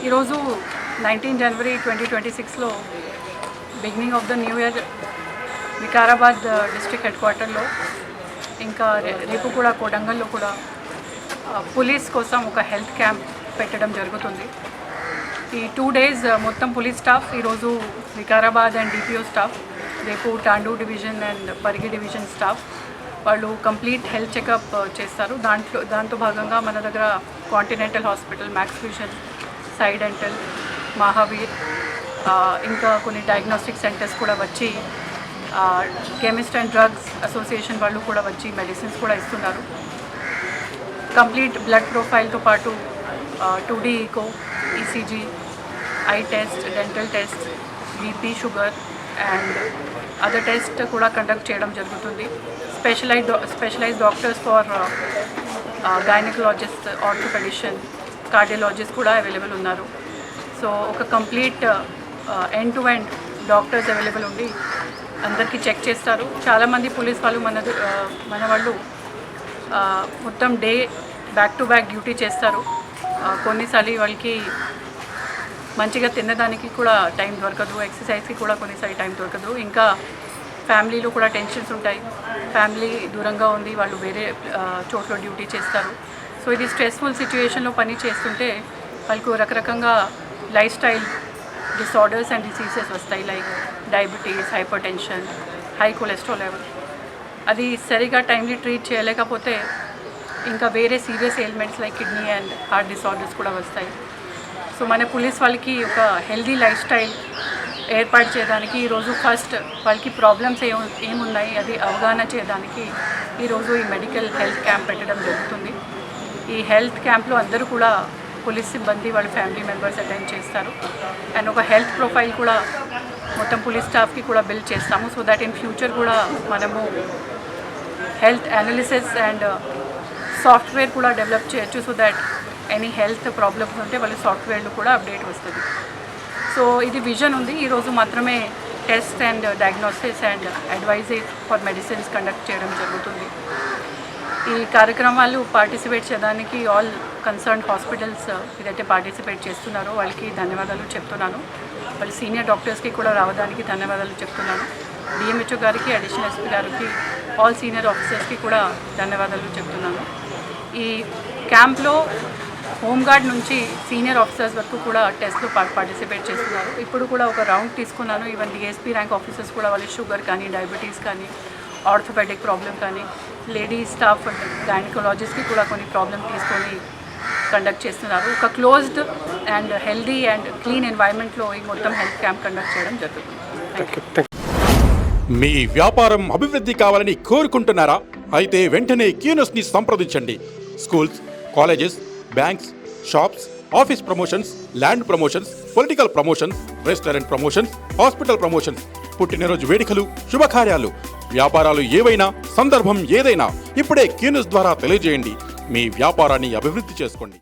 ఈరోజు 19 జనవరి 2026లో beginning of the new year Vikarabad district head క్వార్టర్లో ఇంకా రేపు కూడా కోడంగల్లో కూడా పోలీస్ కోసం ఒక హెల్త్ క్యాంప్ పెట్టడం జరుగుతుంది. ఈ 2 days మొత్తం పోలీస్ స్టాఫ్ ఈరోజు వికారాబాద్ అండ్ డిపిఓ స్టాఫ్, రేపు Tandur division and Parigi division staff వాళ్ళు కంప్లీట్ హెల్త్ చెకప్ చేస్తారు. దాంతో భాగంగా మన దగ్గర కాంటినెంటల్ హాస్పిటల్, మ్యాక్స్ విజన్, సై డెంటల్, మహావీర్ ఇంకా కొన్ని డయాగ్నోస్టిక్ సెంటర్స్ కూడా వచ్చి, కెమిస్ట్ అండ్ డ్రగ్స్ అసోసియేషన్ వాళ్ళు కూడా వచ్చి మెడిసిన్స్ కూడా ఇస్తున్నారు. కంప్లీట్ బ్లడ్ ప్రొఫైల్తో పాటు 2D echo, ECG, eye test, dental test, BP, sugar and other test కూడా కండక్ట్ చేయడం జరుగుతుంది. Specialised doctors for gynaecologist, orthopaedician, cardiologist కూడా అవైలబుల్ ఉన్నారు. సో ఒక complete end to end doctors available ఉండి అందరికీ చెక్ చేస్తారు. చాలామంది పోలీస్ వాళ్ళు మన వాళ్ళు మొత్తం day back to back duty చేస్తారు. కొన్నిసార్లు వాళ్ళకి మంచిగా తినడానికి కూడా టైం దొరకదు, ఎక్సర్సైజ్కి కూడా కొన్నిసారి టైం దొరకదు. ఇంకా ఫ్యామిలీలో కూడా టెన్షన్స్ ఉంటాయి, ఫ్యామిలీ దూరంగా ఉంది, వాళ్ళు వేరే చోట్ల డ్యూటీ చేస్తారు. సో ఇది స్ట్రెస్ఫుల్ సిచ్యువేషన్లో పని చేస్తుంటే వాళ్ళకు రకరకంగా lifestyle disorders and diseases వస్తాయి, like diabetes, hypertension, high cholesterol level. అది సరిగా టైమ్లీ ట్రీట్ చేయలేకపోతే ఇంకా వేరే serious ailments like kidney and heart disorders కూడా వస్తాయి. సో మన పోలీస్ వాళ్ళకి ఒక హెల్దీ లైఫ్ స్టైల్ ఏర్పాటు చేయడానికి ఈరోజు ఫస్ట్ వాళ్ళకి ప్రాబ్లమ్స్ ఏమున్నాయి అది అవగాహన చేయడానికి ఈరోజు ఈ మెడికల్ హెల్త్ క్యాంప్ పెట్టడం జరుగుతుంది. ఈ హెల్త్ క్యాంప్లో అందరూ కూడా పోలీస్ సిబ్బంది, వాళ్ళ ఫ్యామిలీ మెంబర్స్ అటెండ్ చేస్తారు. అండ్ ఒక హెల్త్ ప్రొఫైల్ కూడా మొత్తం పోలీస్ స్టాఫ్కి కూడా బిల్డ్ చేస్తాము. సో దట్ ఇన్ ఫ్యూచర్ కూడా మనము హెల్త్ అనాలిసిస్ అండ్ సాఫ్ట్వేర్ కూడా డెవలప్ చేయొచ్చు. So that any health problems ఉంటే వాళ్ళ సాఫ్ట్వేర్లో కూడా అప్డేట్ వస్తుంది. సో ఇది విజన్ ఉంది. ఈరోజు మాత్రమే test and diagnosis and advisory for medicines conduct చేయడం జరుగుతుంది. ఈ కార్యక్రమాలు పార్టిసిపేట్ చేయడానికి ఆల్ కన్సర్న్ హాస్పిటల్స్ ఏదైతే పార్టిసిపేట్ చేస్తున్నారో వాళ్ళకి ధన్యవాదాలు చెప్తున్నాను. వాళ్ళ సీనియర్ డాక్టర్స్కి కూడా రావడానికి ధన్యవాదాలు చెప్తున్నాను. డిఎంహెచ్ఓ గారికి, అడిషనల్ ఎస్పీ గారికి, ఆల్ సీనియర్ ఆఫీసర్స్కి కూడా ధన్యవాదాలు చెప్తున్నాను. ఈ క్యాంప్లో హోంగార్డ్ నుంచి సీనియర్ ఆఫీసర్స్ వరకు కూడా టెస్ట్లో పార్టిసిపేట్ చేస్తున్నారు. ఇప్పుడు కూడా ఒక రౌండ్ తీసుకున్నాను. ఈవెన్ డిఎస్పీ ర్యాంక్ ఆఫీసర్స్ కూడా వాళ్ళు షుగర్ కానీ, డయాబెటీస్ కానీ, ఆర్థోపెడిక్ ప్రాబ్లం కానీ, లేడీ స్టాఫ్ గైనకాలజిస్ట్కి కూడా కొన్ని ప్రాబ్లమ్ తీసుకొని కండక్ట్ చేస్తున్నారు. ఒక closed and healthy and clean ఎన్వైరన్మెంట్లో ఈ మొత్తం హెల్త్ క్యాంప్ కండక్ట్ చేయడం జరుగుతుంది. మీ వ్యాపారం అభివృద్ధి కావాలని కోరుకుంటున్నారా? అయితే వెంటనే క్యూనస్ని సంప్రదించండి. Schools, colleges, banks, shops, office promotions, land promotions, political promotions, restaurant promotions, hospital promotions, పుట్టినరోజు వేడుకలు, శుభకార్యాలు, వ్యాపారాలు ఏవైనా, సందర్భం ఏదైనా ఇప్పుడే క్యూనస్ ద్వారా తెలియజేయండి. మీ వ్యాపారాన్ని అభివృద్ధి చేసుకోండి.